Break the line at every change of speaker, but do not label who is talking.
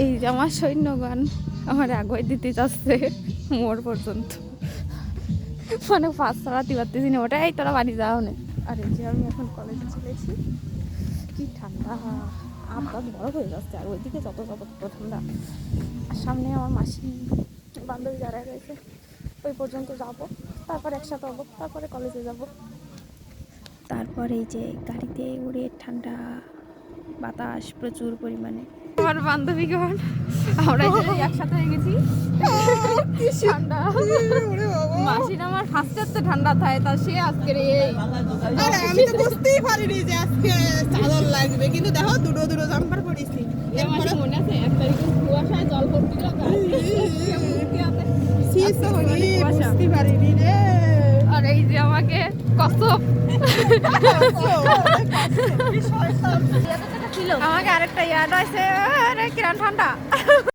এই যে আমার সৈন্যগণ আমার আগুয়ে দিতে যাচ্ছে মোড় পর্যন্ত, মানে ফাঁস ছাড়াতে পারতেছি না। ওটাই তোরা বাড়ি যাও না। আর এই যে আমি এখন কলেজে চলেছি, কি ঠান্ডা, আবদাত বড় হয়ে যাচ্ছে। আর ওইদিকে যত যত ঠান্ডা। আর সামনে আমার মাসি বান্ধবী যারা রয়েছে ওই পর্যন্ত যাব, তারপর একসাথে হবো, তারপরে কলেজে যাব। তারপরে এই যে গাড়িতে উড়ে ঠান্ডা বাতাস প্রচুর পরিমাণে। আমার বান্ধবীগণ আমরা একসাথে হয়ে গেছি। ঠান্ডা মাসির আমার ফার্স্ট তো ঠান্ডা থাকে, তা সে আজকের এই
আমি তো বুঝতেই পারিনি যে আজকে চাদর লাগবে, কিন্তু দেখো দুটো দুটো জাম্পার পরেছি।
মনে আছে 1 তারিখে কুয়াশায় জল পড়ছিল,
বুঝতে পারিনি রে।
আর এই যে আমাকে কসব আমাকে আরেকটা ইয়াদ আছে, কিরণ ঠান্ডা।